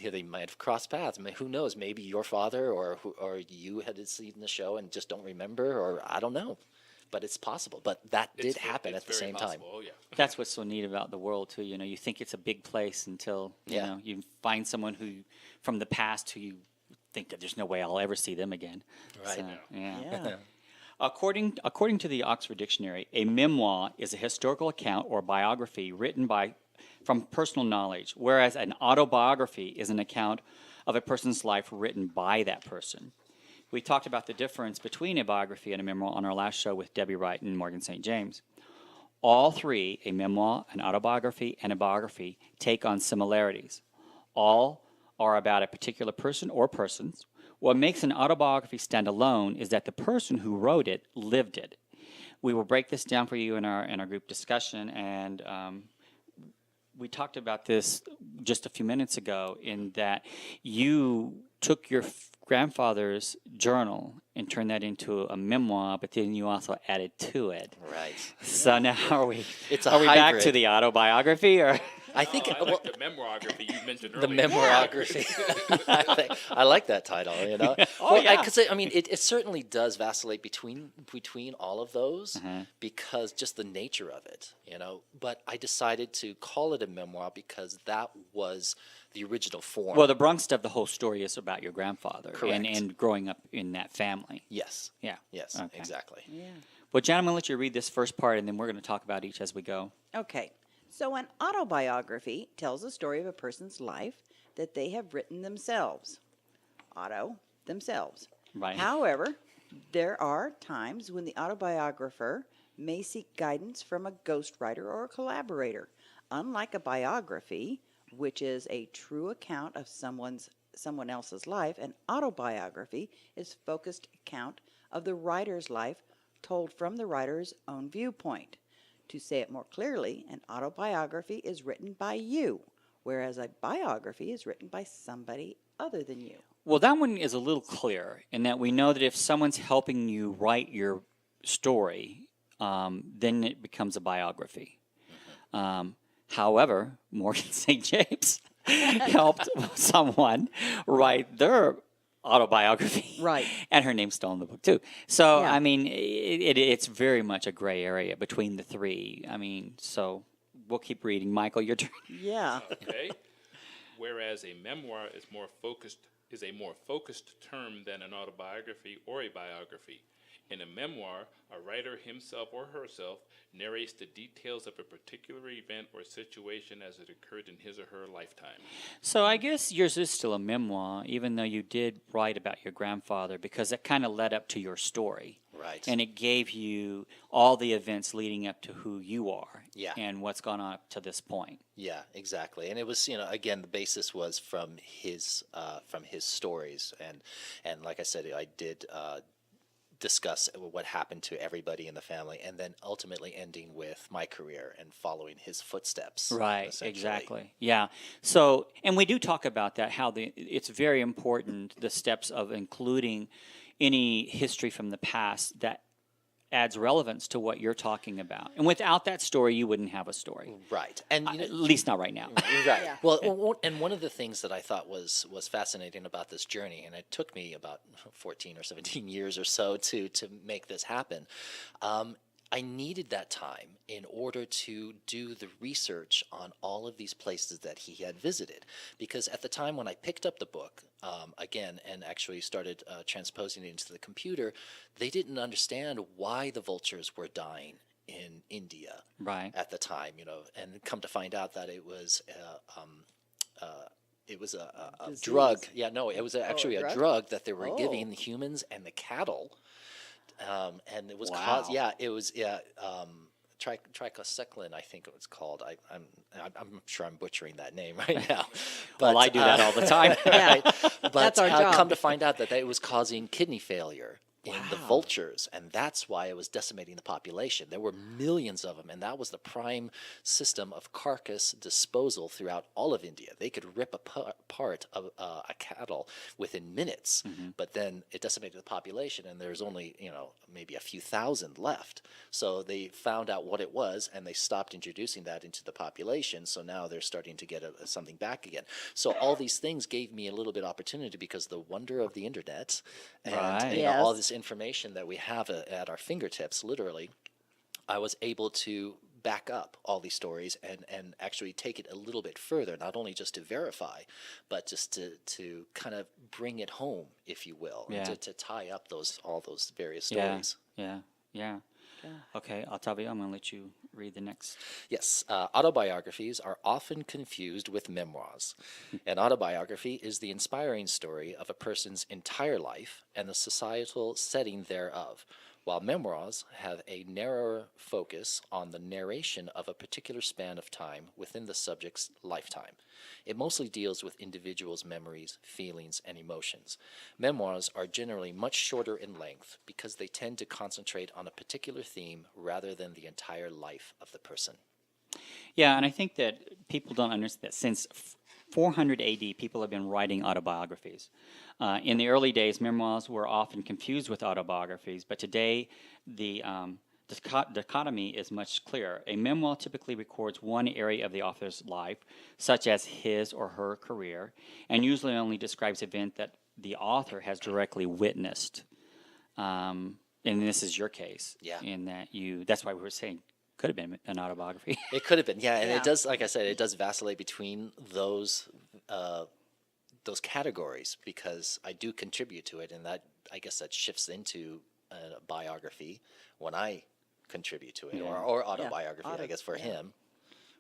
they might have crossed paths. I mean, who knows? Maybe your father or you had seen the show and just don't remember, or I don't know. But it's possible. But that did happen at the very same time. possible. Oh, yeah. That's what's so neat about the world too. You know, you think it's a big place until Yeah. you find someone who from the past who you think that there's no way I'll ever see them again. Right. So, yeah. Yeah. According to the Oxford Dictionary, a memoir is a historical account or biography written from personal knowledge, whereas an autobiography is an account of a person's life written by that person. We talked about the difference between a biography and a memoir on our last show with Debbie Wright and Morgan St. James. All three, a memoir, an autobiography, and a biography, take on similarities. All are about a particular person or persons. What makes an autobiography stand alone is that the person who wrote it lived it. We will break this down for you in our group discussion, and we talked about this just a few minutes ago in that you took your grandfather's journal and turned that into a memoir, but then you also added to it. Right. So now are we It's a are we back to hybrid. the autobiography or I think I like the memoirography you mentioned the earlier. memoirography. I like that title. You know, yeah. Because I mean, it certainly does vacillate between all of those because just the nature of it. You know, but I decided to call it a memoir because that was the original form. well, the Bronx stuff, the whole story is about your grandfather Correct. and growing up in that family. Yes. Yeah. Yes. Okay. Exactly. Yeah. Well, Jan, I'm going to let you read this first part, and then we're going to talk about each as we go. Okay. So an autobiography tells the story of a person's life that they have written themselves. Themselves. Right. However, there are times when the autobiographer may seek guidance from a ghostwriter or a collaborator. Unlike a biography, which is a true account of someone else's life, an autobiography is a focused account of the writer's life told from the writer's own viewpoint. To say it more clearly, an autobiography is written by you, whereas a biography is written by somebody other than you. Well, that one is a little clearer in that we know that if someone's helping you write your story, then it becomes a biography. However, Morgan St. James helped someone write their autobiography. Right. And her name's still in the book, too. So, Yeah. I mean, it's very much a gray area between the three. I mean, so we'll keep reading. Michael, your turn. Yeah. Okay. Whereas a memoir is a more focused term than an autobiography or a biography. In a memoir, a writer himself or herself narrates the details of a particular event or situation as it occurred in his or her lifetime. So I guess yours is still a memoir, even though you did write about your grandfather, because it kind of led up to your story. Right. And it gave you all the events leading up to who you are Yeah. and what's gone on up to this point. Yeah, exactly. And it was, again, the basis was from his stories, and like I said, I did discuss what happened to everybody in the family, and then ultimately ending with my career and following his footsteps. Right, essentially. exactly. Yeah. So, and we do talk about that, how it's very important, the steps of including any history from the past that adds relevance to what you're talking about. And without that story, you wouldn't have a story. Right. And At least not right now. Right. Yeah. Well, and one of the things that I thought was fascinating about this journey, and it took me about 14 or 17 years or so to make this happen. I needed that time in order to do the research on all of these places that he had visited. Because at the time when I picked up the book, again, and actually started transposing it into the computer, they didn't understand why the vultures were dying in India Right. at the time, and come to find out that it was a Disease. drug. Yeah, no, it was actually a drug? drug that they were Oh. giving the humans and the cattle. And it was Wow. trichocycline, I think it was called. I'm sure I'm butchering that name right now. But, Well, I do that all the time. Yeah. But That's our job. come to find out that it was causing kidney failure in the vultures, and that's why it was decimating the population. There were millions of them, and that was the prime system of carcass disposal throughout all of India. They could rip apart a cattle within minutes, but then it decimated the population, and there's only maybe a few thousand left. So they found out what it was, and they stopped introducing that into the population. So now they're starting to get something back again. So all these things gave me a little bit of opportunity because the wonder of the internet and Right. all this information that we have at our fingertips, literally, I was able to back up all these stories and actually take it a little bit further, not only just to verify, but just to kind of bring it home, if you will, Yeah. and to tie up all those various Yeah. stories. Yeah. Okay, Ottavio, I'm going to let you read the next. Yes, autobiographies are often confused with memoirs. An autobiography is the inspiring story of a person's entire life and the societal setting thereof, while memoirs have a narrower focus on the narration of a particular span of time within the subject's lifetime. It mostly deals with individuals' memories, feelings, and emotions. Memoirs are generally much shorter in length because they tend to concentrate on a particular theme rather than the entire life of the person. Yeah, and I think that people don't understand that since 400 AD, people have been writing autobiographies. In the early days, memoirs were often confused with autobiographies, but today the dichotomy is much clearer. A memoir typically records one area of the author's life, such as his or her career, and usually only describes events that the author has directly witnessed. And this is your case. Yeah. In that that's why we were saying could have been an autobiography. It could have been, yeah, and Yeah. it does, like I said, it does vacillate between those categories because I do contribute to it, and that I guess that shifts into a biography when I contribute to it, or autobiography, I guess, for him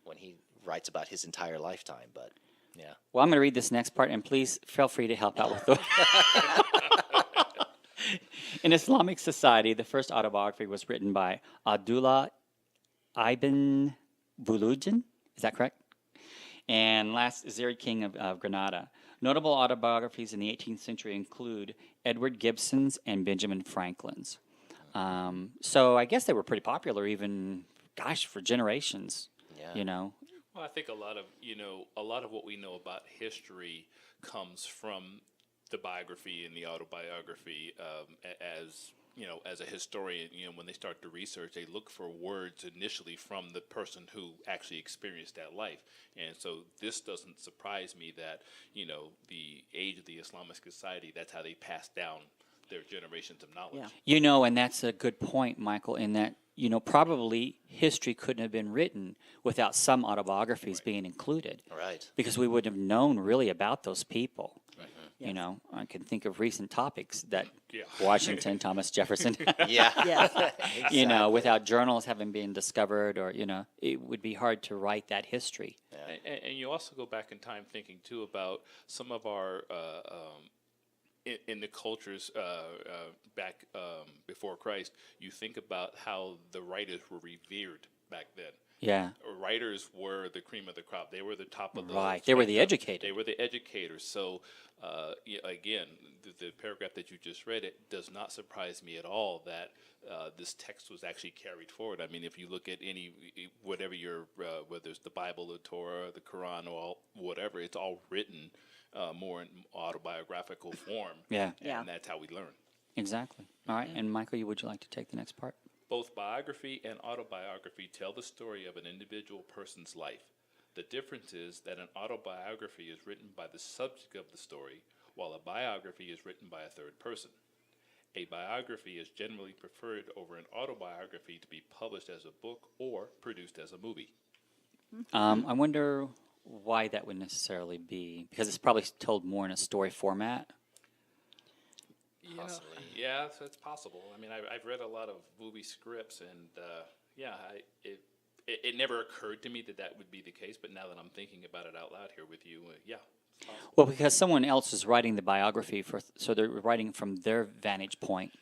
when he writes about his entire lifetime. But yeah, Well, I'm going to read this next part, and please feel free to help out with the. In Islamic society, the first autobiography was written by Abdullah ibn Bulujan. Is that correct? And last, Zayd King of Granada. Notable autobiographies in the 18th century include Edward Gibson's and Benjamin Franklin's. So I guess they were pretty popular, even, for generations. Yeah. Well, I think a lot of what we know about history comes from the biography and the autobiography. As a historian, when they start to research, they look for words initially from the person who actually experienced that life. And so this doesn't surprise me that, the age of the Islamic society, that's how they passed down their generations of knowledge. Yeah. And that's a good point, Michael, in that, probably history couldn't have been written without some autobiographies being included. Right. Because we wouldn't have known really about those people. I can think of recent topics that Washington, Thomas Jefferson, Yeah. Yeah. without journals having been discovered, or, it would be hard to write that history. And you also go back in time thinking, too, about some of our in the cultures back before Christ. You think about how the writers were revered back then. Yeah. Writers were the cream of the crop. They were the top of the Right. They were the spectrum. educated. They were the educators. So, again, the paragraph that you just read, it does not surprise me at all that this text was actually carried forward. I mean, if you look at whatever whether it's the Bible, the Torah, the Quran, or whatever, it's all written more in autobiographical form. Yeah. And that's how we learn. Exactly. All right. And Michael, would you like to take the next part? Both biography and autobiography tell the story of an individual person's life. The difference is that an autobiography is written by the subject of the story, while a biography is written by a third person. A biography is generally preferred over an autobiography to be published as a book or produced as a movie. I wonder why that would necessarily be, because it's probably told more in a story format. Possibly. Yeah, so it's possible. I mean, I've read a lot of movie scripts, and it never occurred to me that would be the case. But now that I'm thinking about it out loud here with you, it's possible. Well, because someone else is writing the biography so they're writing from their vantage point.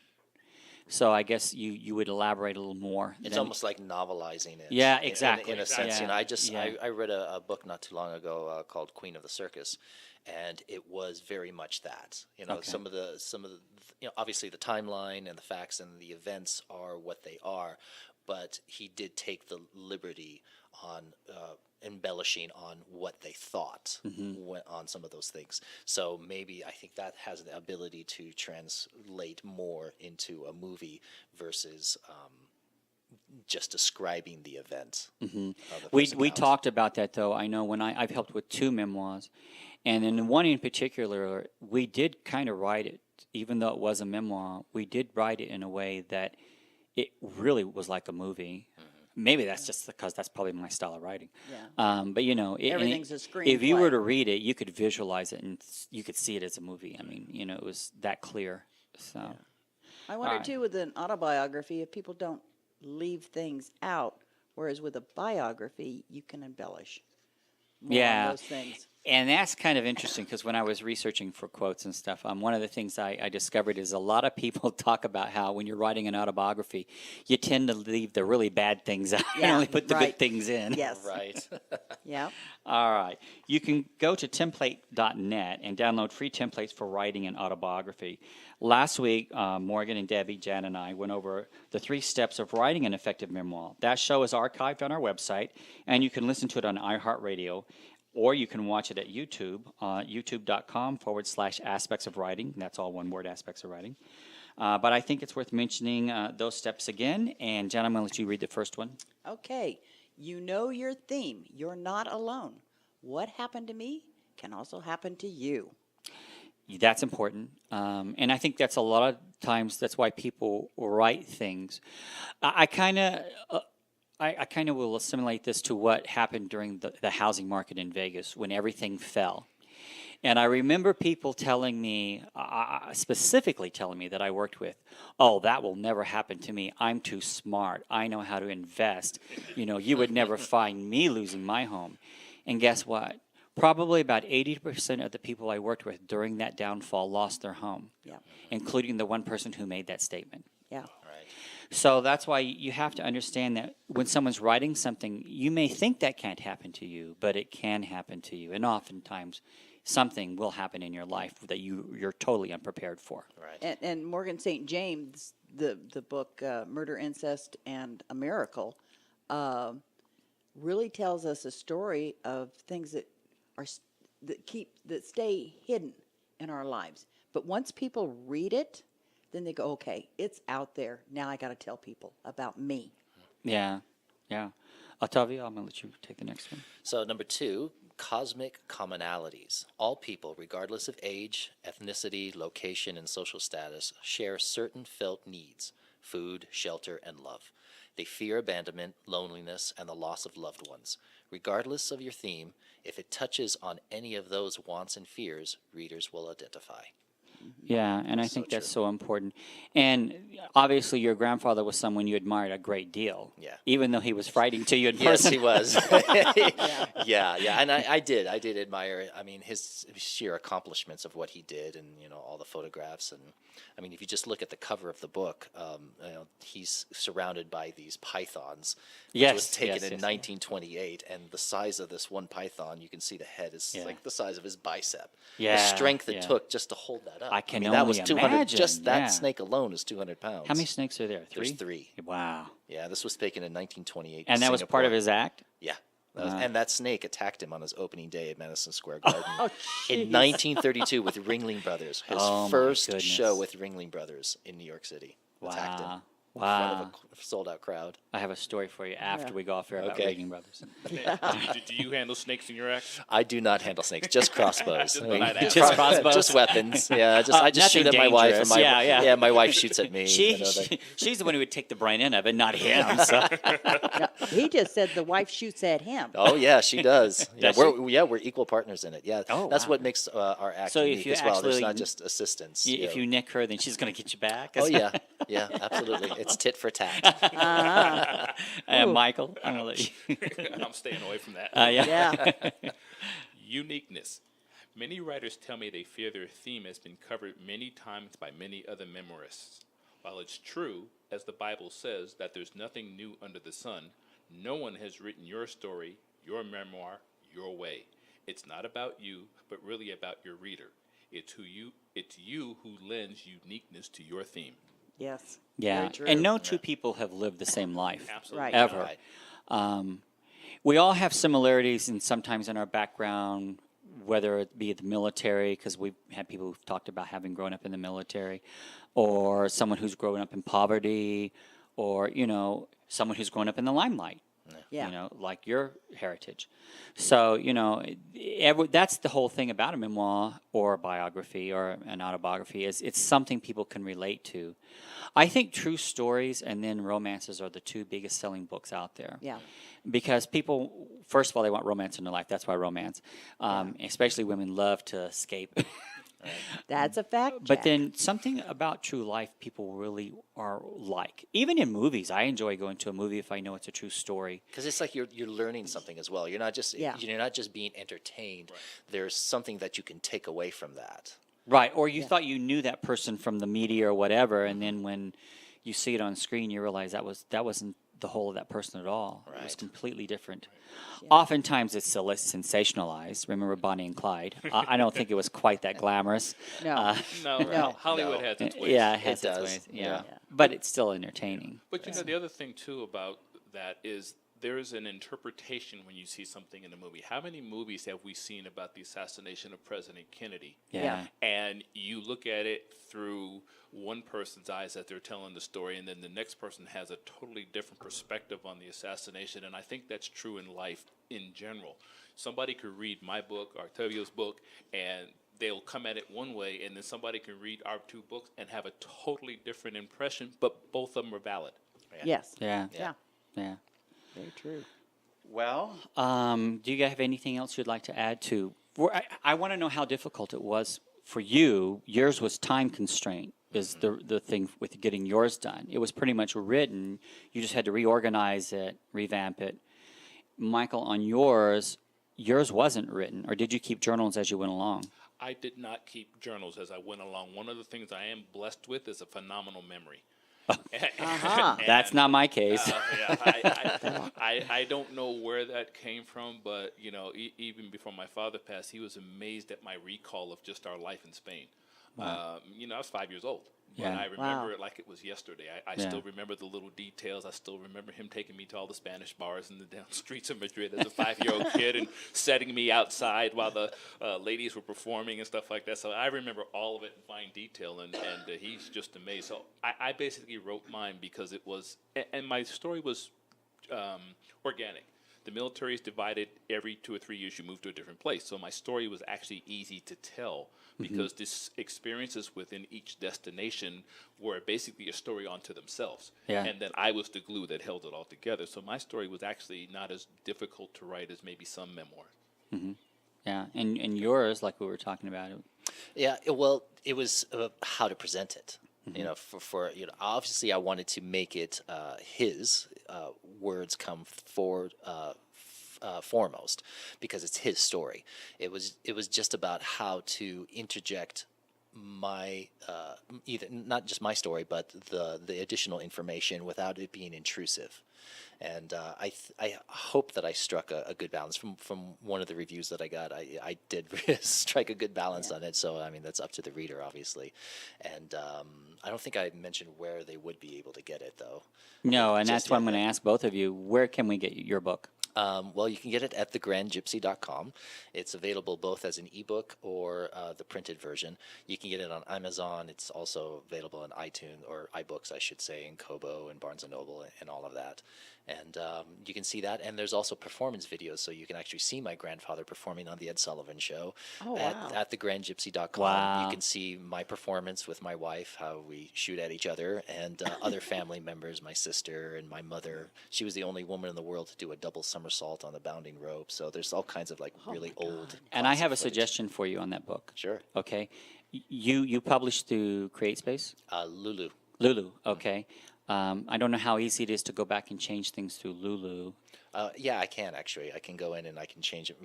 So I guess you would elaborate a little more. It's than- almost like novelizing it. Yeah, in- exactly. In a sense, Yeah. I read a book not too long ago called Queen of the Circus, and it was very much that. Okay. Some of the obviously the timeline and the facts and the events are what they are, but he did take the liberty on embellishing on what they thought on some of those things. So maybe I think that has the ability to translate more into a movie versus just describing the event. Of the We first account. talked about that though. I know when I've helped with 2 memoirs, and in one in particular, we did kind of write it, even though it was a memoir. We did write it in a way that it really was like a movie. Maybe that's just because that's probably my style of writing. Yeah. But Everything's a If you were screenplay. to read it, you could visualize it and you could see it as a movie. I mean, it was that clear. So I wonder right. too with an autobiography if people don't leave things out, whereas with a biography you can embellish more on those things. And that's kind of interesting because when I was researching for quotes and stuff, one of the things I discovered is a lot of people talk about how when you're writing an autobiography, you tend to leave the really bad things out and Yeah, only put the right. good things in. Yes. Right. Yeah. All right. You can go to template.net and download free templates for writing an autobiography. Last week, Morgan and Debbie, Jan, and I went over the 3 steps of writing an effective memoir. That show is archived on our website, and you can listen to it on iHeartRadio, or you can watch it at YouTube, youtube.com/aspects of writing. That's all one word, aspects of writing. But I think it's worth mentioning those steps again. And Jan, I'm going to let you read the first one. Okay. You know your theme. You're not alone. What happened to me can also happen to you. That's important. And I think that's a lot of times that's why people write things. I kind of will assimilate this to what happened during the housing market in Vegas when everything fell. And I remember people telling me, specifically telling me that I worked with, oh, that will never happen to me. I'm too smart. I know how to invest. You would never find me losing my home. And guess what? Probably about 80% of the people I worked with during that downfall lost their home, Yeah. including the one person who made that statement. Yeah. Right. So that's why you have to understand that when someone's writing something, you may think that can't happen to you, but it can happen to you. And oftentimes, something will happen in your life that you're totally unprepared for. Right. And Morgan St. James, the book Murder, Incest, and a Miracle, really tells us a story of things that stay hidden in our lives. But once people read it, then they go, okay, it's out there. Now I got to tell people about me. Yeah, yeah. Ottavio, I'm going to let you take the next one. So number 2, cosmic commonalities. All people, regardless of age, ethnicity, location, and social status, share certain felt needs: food, shelter, and love. They fear abandonment, loneliness, and the loss of loved ones. Regardless of your theme, if it touches on any of those wants and fears, readers will identify. Yeah, and I So think that's true. so important. And obviously, your grandfather was someone you admired a great deal. Yeah. Even though he was writing to you in Yes, person. he was. Yeah, and I did admire. I mean, his sheer accomplishments of what he did, and all the photographs, and I mean, if you just look at the cover of the book, he's surrounded by these pythons. Which Yes, was taken yes, in yes. 1928, and the size of this one python, you can see the head is Yeah. like the size of his bicep. Yeah, the strength it yeah. took just to hold that up. I can mean, that was only 200. imagine, Just that yeah. snake alone is 200 pounds. How many snakes are there? 3? There's 3. Wow. Yeah, this was taken in 1928. And that was part of his act? Yeah. Uh-huh. And that snake attacked him on his opening day at Madison Square Garden Oh, in jeez. 1932 with Ringling Brothers. His Oh, my first goodness. show with Ringling Brothers in New York City. Attacked him Wow. in front Wow. of a sold-out crowd. I have a story for you after Yeah. we go off air about Okay. Reagan Brothers. Do you handle snakes in your act? I do not handle snakes, just crossbows. Just what I'd ask. Just crossbows? Just weapons. Yeah, I just Nothing shoot at my wife, and dangerous. Yeah. my wife shoots at me. She's the one who would take the brain end of it, not him. So. He just said the wife shoots at him. Oh yeah, she does. Yeah, Does we're equal partners in it. Yeah, Oh, that's wow. what makes our act So if unique you as well. There's actually- not just assistance. If you nick her, then she's going to get you back. Oh yeah, absolutely. It's tit for tat. Michael, I'm going to let you. I'm staying away from that. Yeah. Yeah. Uniqueness. Many writers tell me they fear their theme has been covered many times by many other memoirists. While it's true, as the Bible says, that there's nothing new under the sun, no one has written your story, your memoir, your way. It's not about you, but really about your reader. It's you who lends uniqueness to your theme. Yes. Yeah, Very true. and no two people have lived the same life. Absolutely. Right. Ever. Right. We all have similarities, and sometimes in our background, whether it be the military, because we've had people who've talked about having grown up in the military, or someone who's grown up in poverty, or, someone who's grown up in the limelight. Yeah. Like your heritage. So, that's the whole thing about a memoir or a biography or an autobiography is it's something people can relate to. I think true stories and then romances are the two biggest selling books out there. Yeah. Because people, first of all, they want romance in their life. That's why romance. Especially women love to escape. That's a fact. But Jack. then something about true life people really are like. Even in movies, I enjoy going to a movie if I know it's a true story. Because it's like you're learning something as well. You're not just being entertained. Right. There's something that you can take away from that. Right, or you thought you knew that person from the media or whatever, and then when you see it on screen, you realize that wasn't the whole of that person at all. It was Right. completely different. Oftentimes it's sensationalized. Remember Bonnie and Clyde? I don't think it was quite that glamorous. No. No, Hollywood No. has its ways. Yeah, it has It its does, ways. yeah. But it's still entertaining. But the other thing too about that is there is an interpretation when you see something in a movie. How many movies have we seen about the assassination of President Kennedy? Yeah. And you look at it through one person's eyes that they're telling the story, and then the next person has a totally different perspective on the assassination. And I think that's true in life in general. Somebody could read my book, Ottavio's book, and they'll come at it one way, and then somebody can read our two books and have a totally different impression, but both of them are valid. Yes. Yeah. Yeah. Yeah. Very true. Well, do you guys have anything else you'd like to add to? I want to know how difficult it was for you. Yours was time constraint is the thing with getting yours done. It was pretty much written. You just had to reorganize it, revamp it. Michael, on yours wasn't written, or did you keep journals as you went along? I did not keep journals as I went along. One of the things I am blessed with is a phenomenal memory. That's not my case. I don't know where that came from, but even before my father passed, he was amazed at my recall of just our life in Spain. Wow. I was 5 years old. Yeah. And I Wow. remember it like it was yesterday. I still remember the little details. I still remember him taking me to all the Spanish bars in the down streets of Madrid as a 5-year-old kid and setting me outside while the ladies were performing and stuff like that. So I remember all of it in fine detail, and he's just amazed. So I basically wrote mine because it was, and my story was organic. The military is divided every 2 or 3 years. You move to a different place. So my story was actually easy to tell because these experiences within each destination were basically a story unto themselves. Yeah. And then I was the glue that held it all together. So my story was actually not as difficult to write as maybe some memoirs. Yeah, and yours, like we were talking about. Yeah, it was how to present it. For obviously I wanted to make it his words come forward foremost because it's his story. It was just about how to interject my either not just my story but the additional information without it being intrusive. And I hope that I struck a good balance. From one of the reviews that I got, I did strike a good balance on it. So, I mean, that's up to the reader, obviously. And I don't think I mentioned where they would be able to get it, though. No, and Just that's what I'm yet. going to ask both of you. Where can we get your book? Well, you can get it at thegrandgypsy.com. It's available both as an ebook or the printed version. You can get it on Amazon. It's also available on iTunes, or iBooks, I should say, and Kobo and Barnes & Noble and all of that. And you can see that. And there's also performance videos, so you can actually see my grandfather performing on The Ed Sullivan Show at thegrandgypsy.com. Wow. You can see my performance with my wife, how we shoot at each other, and other family members, my sister and my mother. She was the only woman in the world to do a double somersault on the bounding rope. So there's all kinds of really old. And I have a classic footage. suggestion for you on that book. Sure. Okay. You published through CreateSpace? Lulu. Lulu, okay. I don't know how easy it is to go back and change things through Lulu. Yeah, I can actually. I can go in and I can change it,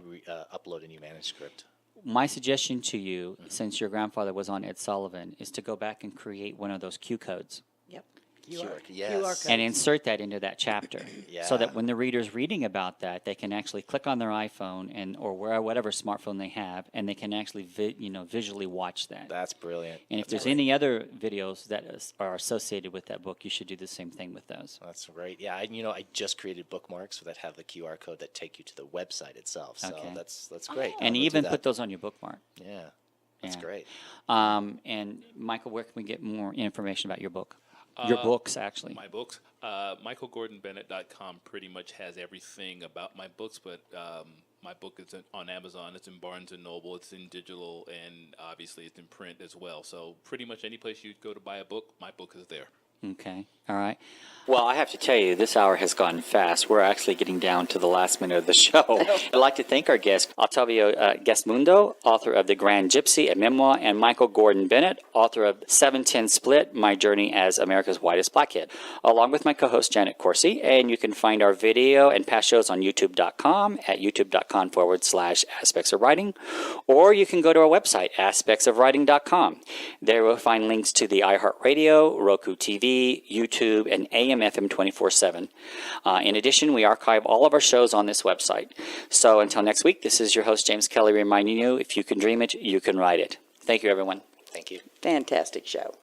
upload a new manuscript. My suggestion to you, since your grandfather was on Ed Sullivan, is to go back and create one of those Q codes. Yep. Yes. and insert that into that chapter, so that Yeah. when the reader's reading about that, they can actually click on their iPhone or whatever smartphone they have, and they can actually visually watch that. That's brilliant. And if That's there's any other videos that are associated with that book, you should do the same thing with those. That's great. Yeah, I just created bookmarks that have the QR code that take you to the website itself. So Okay. that's great. And I'll do even that. put those on your bookmark. Yeah, that's Yeah. great. And Michael, where can we get more information about your book? Your books, actually. My books, michaelgordonbennett.com pretty much has everything about my books, but my book is on Amazon, it's in Barnes & Noble, it's in digital, and obviously it's in print as well. So pretty much any place you'd go to buy a book, my book is there. Okay. All right. Well, I have to tell you, this hour has gone fast. We're actually getting down to the last minute of the show. I'd like to thank our guest, Ottavio Gesmundo, author of The Grand Gypsy, a memoir, and Michael Gordon Bennett, author of 710 Split, My Journey as America's Whitest Blackhead, along with my co-host, Janet Corsi. And you can find our video and past shows on youtube.com at youtube.com/aspects of writing, or you can go to our website, aspectsofwriting.com. There we'll find links to the iHeartRadio, Roku TV, YouTube, and AM/FM 24/7. In addition, we archive all of our shows on this website. So until next week, this is your host, James Kelly, reminding you, if you can dream it, you can write it. Thank you, everyone. Thank you. Fantastic show.